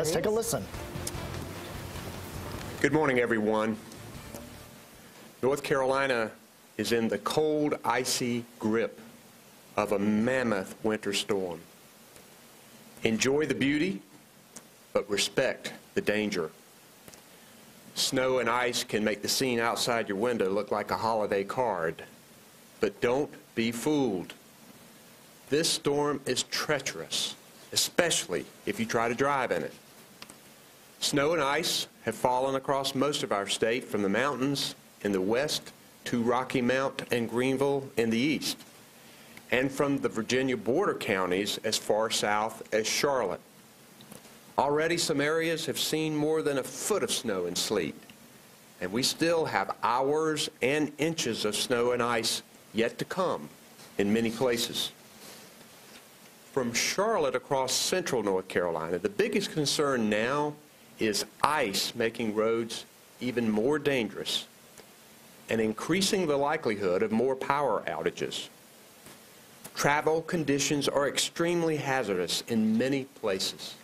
Let's take a listen. Good morning, everyone. North Carolina is in the cold, icy grip of a mammoth winter storm. Enjoy the beauty, but respect the danger. Snow and ice can make the scene outside your window look like a holiday card, but don't be fooled. This storm is treacherous, especially if you try to drive in it. Snow and ice have fallen across most of our state from the mountains in the west to Rocky Mount and Greenville in the east, and from the Virginia border counties as far south as Charlotte. Already some areas have seen more than a foot of snow and sleet, and we still have hours and inches of snow and ice yet to come in many places. From Charlotte across central North Carolina, the biggest concern now is ice making roads even more dangerous and increasing the likelihood of more power outages. Travel conditions are extremely hazardous in many places.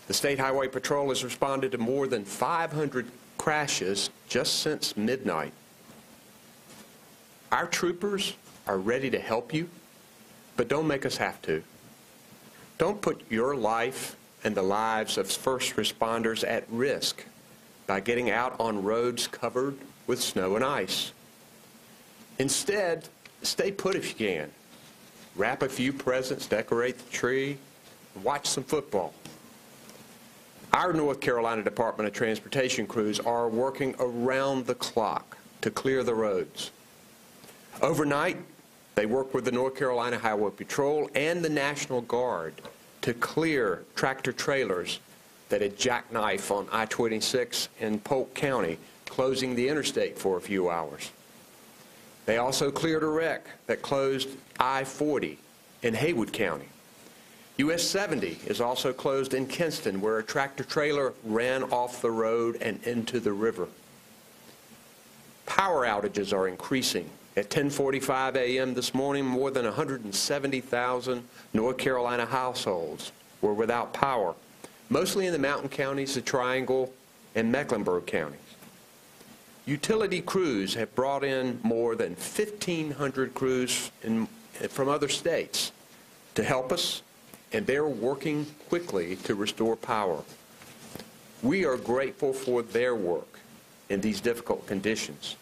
The State Highway Patrol has responded to more than 500 crashes just since midnight. Our troopers are ready to help you, but don't make us have to. Don't put your life and the lives of first responders at risk by getting out on roads covered with snow and ice. Instead, stay put if you can. Wrap a few presents, decorate the tree, and watch some football. Our North Carolina Department of Transportation crews are working around the clock to clear the roads. Overnight, they work with the North Carolina Highway Patrol and the National Guard to clear tractor trailers that had jackknife on I-26 in Polk County, closing the interstate for a few hours. They also cleared a wreck that closed I-40 in Haywood County. US 70 is also closed in Kinston, where a tractor trailer ran off the road and into the river. Power outages are increasing. At 10:45 a.m. this morning, more than 170,000 North Carolina households were without power, mostly in the mountain counties, the Triangle, and Mecklenburg counties. Utility crews have brought in more than 1,500 crews from other states to help us, and they're working quickly to restore power. We are grateful for their work in these difficult conditions.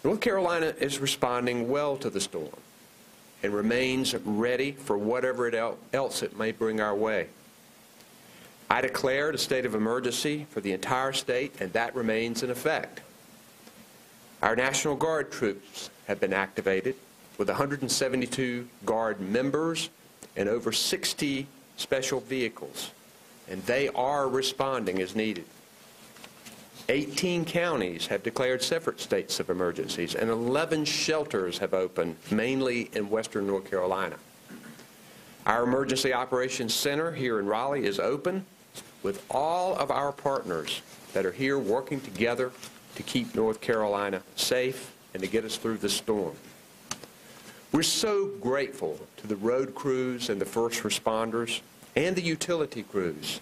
North Carolina is responding well to the storm and remains ready for whatever else it may bring our way. I declared a state of emergency for the entire state, and that remains in effect. Our National Guard troops have been activated with 172 Guard members and over 60 special vehicles, and they are responding as needed. 18 counties have declared separate states of emergencies, and 11 shelters have opened, mainly in western North Carolina. Our Emergency Operations Center here in Raleigh is open with all of our partners that are here working together to keep North Carolina safe and to get us through the storm. We're so grateful to the road crews and the first responders and the utility crews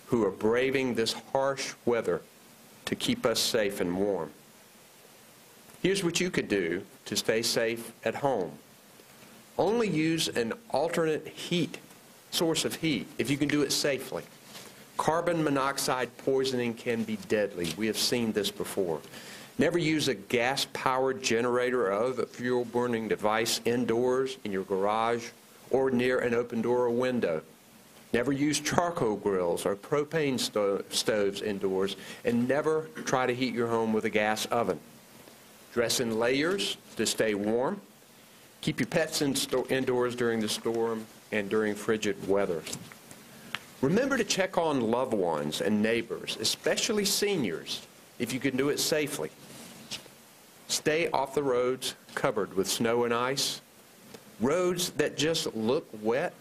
who are braving this harsh weather to keep us safe and warm. Here's what you could do to stay safe at home. Only use an alternate source of heat if you can do it safely. Carbon monoxide poisoning can be deadly. We have seen this before. Never use a gas-powered generator or other fuel-burning device indoors, in your garage, or near an open door or window. Never use charcoal grills or propane stoves indoors, and never try to heat your home with a gas oven. Dress in layers to stay warm. Keep your pets indoors during the storm and during frigid weather. Remember to check on loved ones and neighbors, especially seniors, if you can do it safely. Stay off the roads covered with snow and ice. Roads that just look wet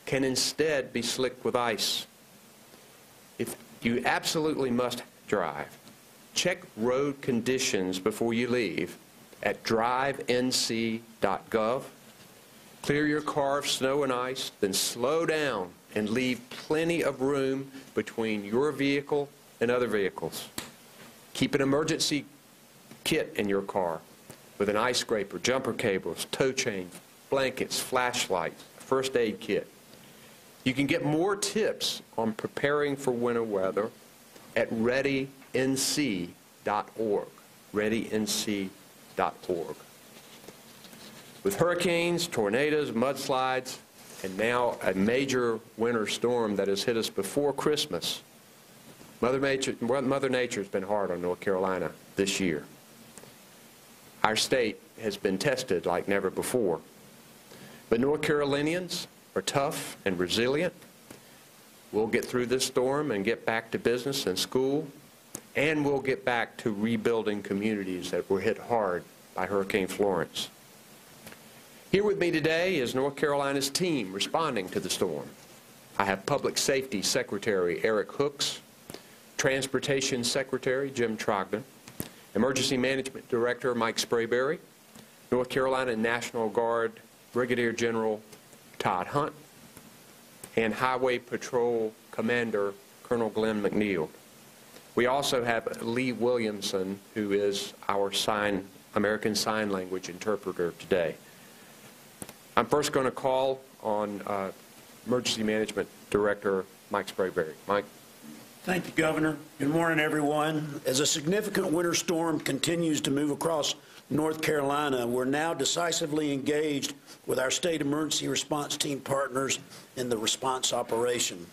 can instead be slick with ice. If you absolutely must drive, check road conditions before you leave at drivenc.gov. Clear your car of snow and ice, then slow down and leave plenty of room between your vehicle and other vehicles. Keep an emergency kit in your car with an ice scraper, jumper cables, tow chains, blankets, flashlights, first aid kit. You can get more tips on preparing for winter weather at readync.org, readync.org. With hurricanes, tornadoes, mudslides, and now a major winter storm that has hit us before Christmas, Mother Nature's been hard on North Carolina this year. Our state has been tested like never before. But North Carolinians are tough and resilient. We'll get through this storm and get back to business and school, and we'll get back to rebuilding communities that were hit hard by Hurricane Florence. Here with me today is North Carolina's team responding to the storm. I have Public Safety Secretary Eric Hooks, Transportation Secretary Jim Trogdon, Emergency Management Director Mike Sprayberry, North Carolina National Guard Brigadier General Todd Hunt, and Highway Patrol Commander Colonel Glenn McNeil. We also have Lee Williamson, who is our American Sign Language interpreter today. I'm first going to call on Emergency Management Director Mike Sprayberry. Mike. Thank you, Governor. Good morning, everyone. As a significant winter storm continues to move across North Carolina, we're now decisively engaged with our state emergency response team partners in the response operation.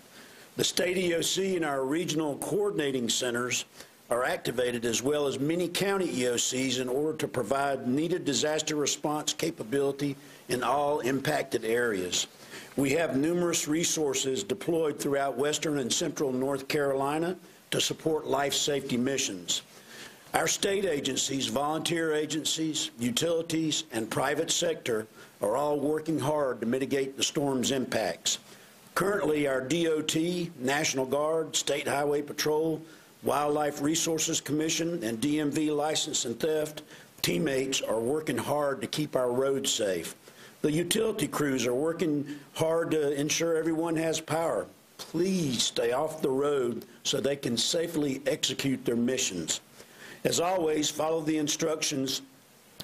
The state EOC and our regional coordinating centers are activated, as well as many county EOCs, in order to provide needed disaster response capability in all impacted areas. We have numerous resources deployed throughout western and central North Carolina to support life safety missions. Our state agencies, volunteer agencies, utilities, and private sector are all working hard to mitigate the storm's impacts. Currently, our DOT, National Guard, State Highway Patrol, Wildlife Resources Commission, and DMV License and Theft teammates are working hard to keep our roads safe. The utility crews are working hard to ensure everyone has power. Please stay off the road so they can safely execute their missions. As always, follow the instructions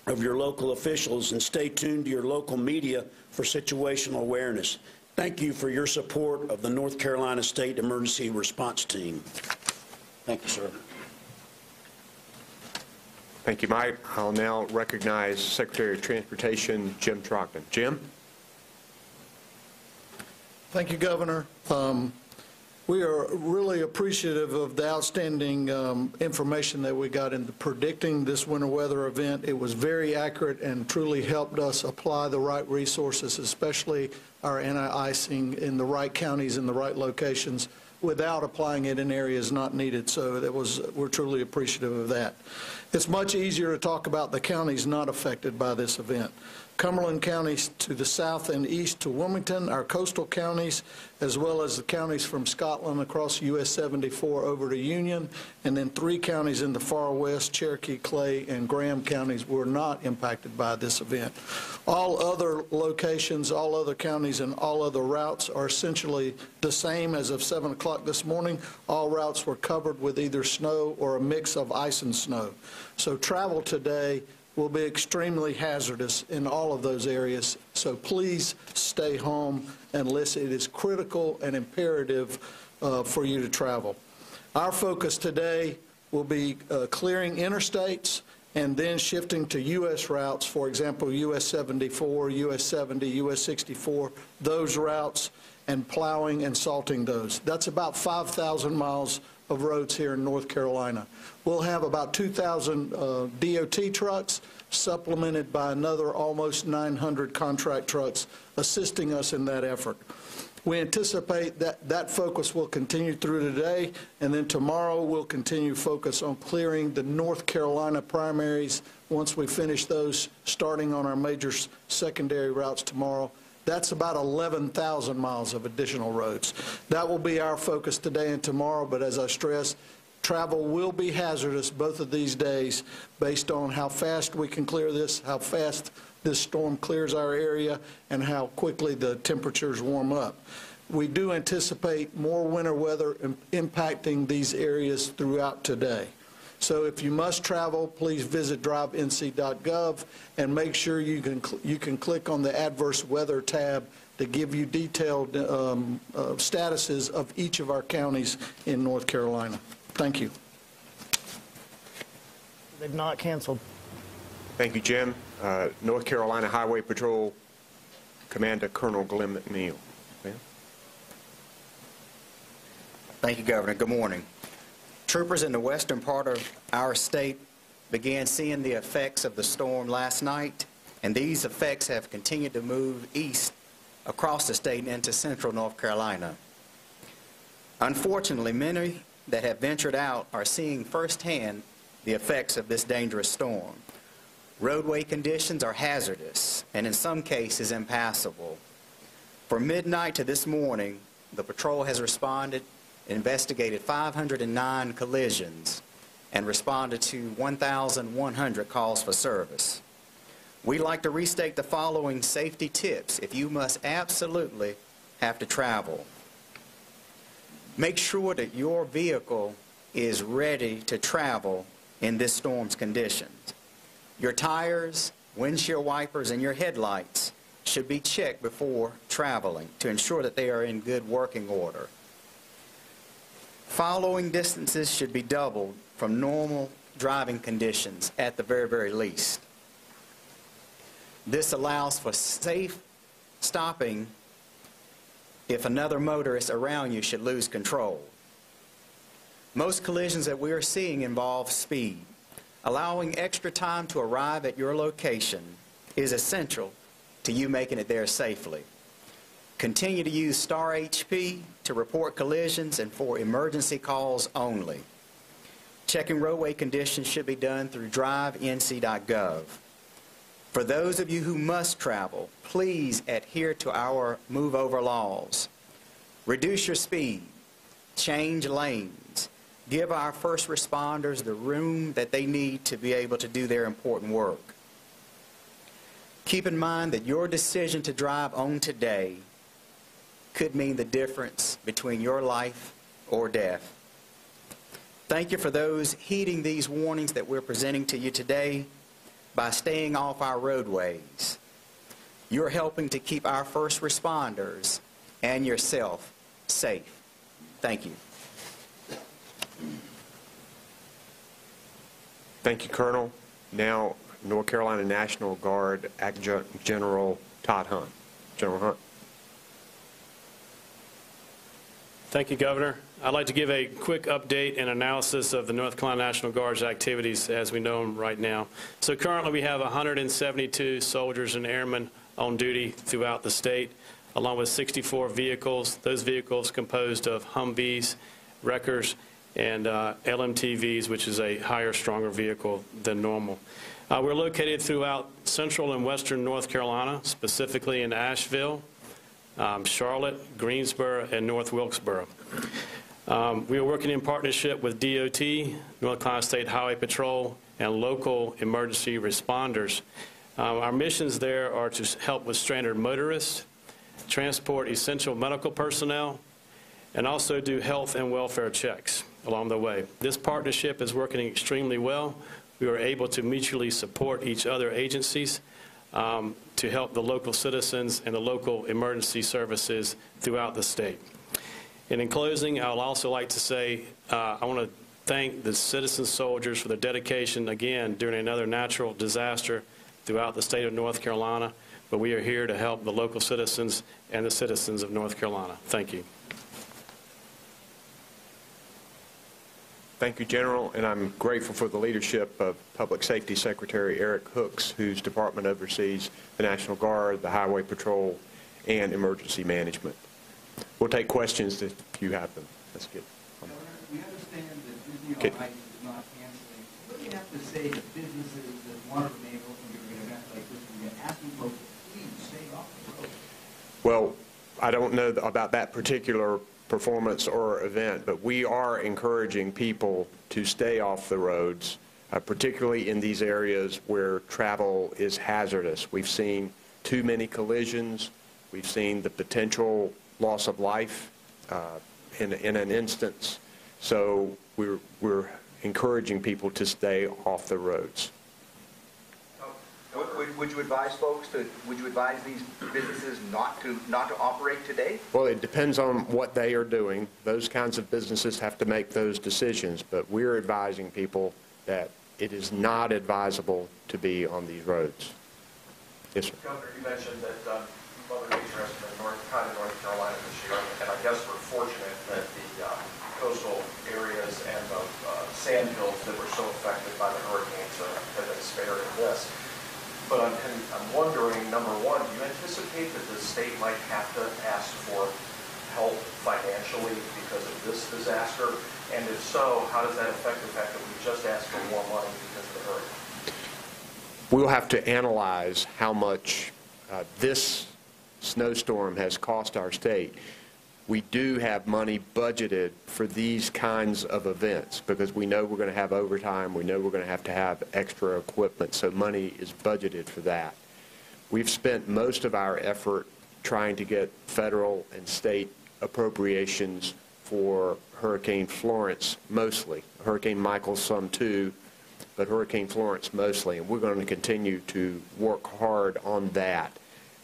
of your local officials and stay tuned to your local media for situational awareness. Thank you for your support of the North Carolina State Emergency Response Team. Thank you, sir. Thank you, Mike. I'll now recognize Secretary of Transportation Jim Trogdon. Jim? Thank you, Governor. We are really appreciative of the outstanding information that we got in predicting this winter weather event. It was very accurate and truly helped us apply the right resources, especially our anti-icing in the right counties and the right locations, without applying it in areas not needed. So we're truly appreciative of that. It's much easier to talk about the counties not affected by this event. Cumberland County to the south and east to Wilmington, our coastal counties, as well as the counties from Scotland across US 74 over to Union, and then 3 counties in the far west, Cherokee, Clay, and Graham counties, were not impacted by this event. All other locations, all other counties, and all other routes are essentially the same as of 7 o'clock this morning. All routes were covered with either snow or a mix of ice and snow. So travel today will be extremely hazardous in all of those areas. So please stay home and listen. It is critical and imperative for you to travel. Our focus today will be clearing interstates and then shifting to U.S. routes, for example, US 74, US 70, US 64, those routes, and plowing and salting those. That's about 5,000 miles of roads here in North Carolina. We'll have about 2,000 DOT trucks, supplemented by another almost 900 contract trucks assisting us in that effort. We anticipate that focus will continue through today, and then tomorrow we'll continue focus on clearing the North Carolina primaries once we finish those, starting on our major secondary routes tomorrow. That's about 11,000 miles of additional roads. That will be our focus today and tomorrow, but as I stressed, travel will be hazardous both of these days based on how fast we can clear this, how fast this storm clears our area, and how quickly the temperatures warm up. we do anticipate more winter weather impacting these areas throughout today. So if you must travel, please visit drivenc.gov and make sure you can click on the adverse weather tab to give you detailed statuses of each of our counties in North Carolina. Thank you. They've not canceled. Thank you, Jim. North Carolina Highway Patrol Commander Colonel Glenn McNeil. Ma'am? Thank you, Governor. Good morning. Troopers in the western part of our state began seeing the effects of the storm last night, and these effects have continued to move east across the state into central North Carolina. Unfortunately, many that have ventured out are seeing firsthand the effects of this dangerous storm. Roadway conditions are hazardous and in some cases impassable. From midnight to this morning, the patrol has responded, investigated 509 collisions, and responded to 1,100 calls for service. We'd like to restate the following safety tips if you must absolutely have to travel. Make sure that your vehicle is ready to travel in this storm's conditions. Your tires, windshield wipers, and your headlights should be checked before traveling to ensure that they are in good working order. Following distances should be doubled from normal driving conditions at the very, very least. This allows for safe stopping if another motorist around you should lose control. Most collisions that we are seeing involve speed. Allowing extra time to arrive at your location is essential to you making it there safely. Continue to use star HP to report collisions and for emergency calls only. Checking roadway conditions should be done through drivenc.gov. For those of you who must travel, please adhere to our move over laws. Reduce your speed, change lanes, give our first responders the room that they need to be able to do their important work. Keep in mind that your decision to drive on today could mean the difference between your life or death. Thank you for those heeding these warnings that we're presenting to you today by staying off our roadways. You're helping to keep our first responders and yourself safe. Thank you. Thank you, Colonel. Now, North Carolina National Guard Adjutant General Todd Hunt. General Hunt. Thank you, Governor. I'd like to give a quick update and analysis of the North Carolina National Guard's activities as we know them right now. So currently we have 172 soldiers and airmen on duty throughout the state, along with 64 vehicles. Those vehicles composed of Humvees, Wreckers, and LMTVs, which is a higher, stronger vehicle than normal. We're located throughout central and western North Carolina, specifically in Asheville, Charlotte, Greensboro, and North Wilkesboro. We are working in partnership with DOT, North Carolina State Highway Patrol, and local emergency responders. Our missions there are to help with stranded motorists, transport essential medical personnel, and also do health and welfare checks along the way. This partnership is working extremely well. We are able to mutually support each other agencies to help the local citizens and the local emergency services throughout the state. And in closing, I would also like to say I want to thank the citizen soldiers for their dedication, again, during another natural disaster throughout the state of North Carolina. But we are here to help the local citizens and the citizens of North Carolina. Thank you. Thank you, General, and I'm grateful for the leadership of Public Safety Secretary Eric Hooks, whose department oversees the National Guard, the Highway Patrol, and emergency management. We'll take questions if you have them. Let's get Governor, we understand that Disney on Ice is not canceling. What do you have to say to businesses that want to remain open during an event like this, when you're asking folks to please stay off the road? Well, I don't know about that particular performance or event, but we are encouraging people to stay off the roads, particularly in these areas where travel is hazardous. We've seen too many collisions. We've seen the potential, loss of life in an instance. So we're encouraging people to stay off the roads. Would you advise folks would you advise these businesses not to operate today? Well, it depends on what they are doing. Those kinds of businesses have to make those decisions, but we're advising people that it is not advisable to be on these roads. Yes, sir. Governor, you mentioned that Mother Nature has been North Carolina this year, and I guess we're fortunate that the coastal areas and the sand hills that were so affected by the hurricanes have been spared in this. But I'm wondering, number one, do you anticipate that the state might have to ask for help financially because of this disaster? And if so, how does that affect the fact that we just asked for more money because of the hurricane? We'll have to analyze how much this snowstorm has cost our state. We do have money budgeted for these kinds of events because we know we're going to have overtime, we know we're going to have extra equipment, so money is budgeted for that. We've spent most of our effort trying to get federal and state appropriations for Hurricane Florence mostly. Hurricane Michael some too, but Hurricane Florence mostly, and we're going to continue to work hard on that.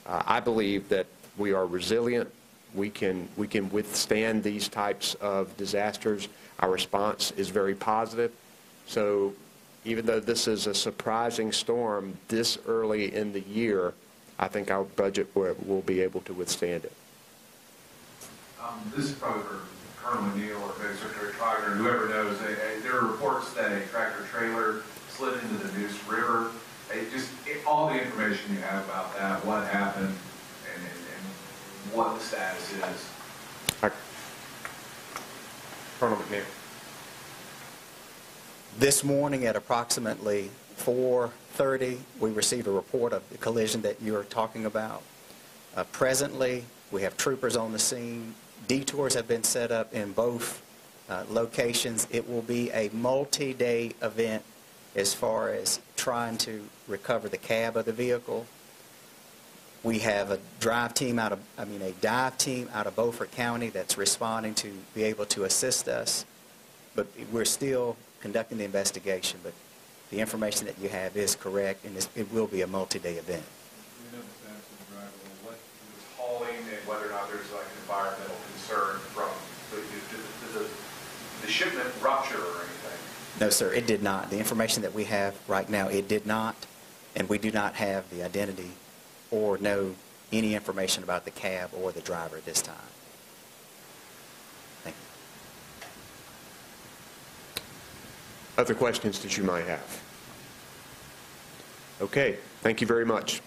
I believe that we are resilient. We can withstand these types of disasters. Our response is very positive. So even though this is a surprising storm this early in the year, I think our budget will be able to withstand it. This is probably for Colonel McNeil or maybe Secretary Trogner, whoever knows. There are reports that a tractor trailer slid into the Neuse River. All the information you have about that, what happened, and what the status is. Colonel McNeil. This morning at approximately 4:30, we received a report of the collision that you're talking about. Presently, we have troopers on the scene. Detours have been set up in both locations. It will be a multi-day event as far as trying to recover the cab of the vehicle. We have a dive team out of Beaufort County that's responding to be able to assist us. But we're still conducting the investigation. But the information that you have is correct, and it will be a multi-day event. We know the status of the driver, what he was hauling, and whether or not there's like an environmental concern from the shipment rupture or anything. No, sir, it did not. The information that we have right now, it did not, and we do not have the identity or know any information about the cab or the driver at this time. Thank you. Other questions that you might have? Okay, thank you very much.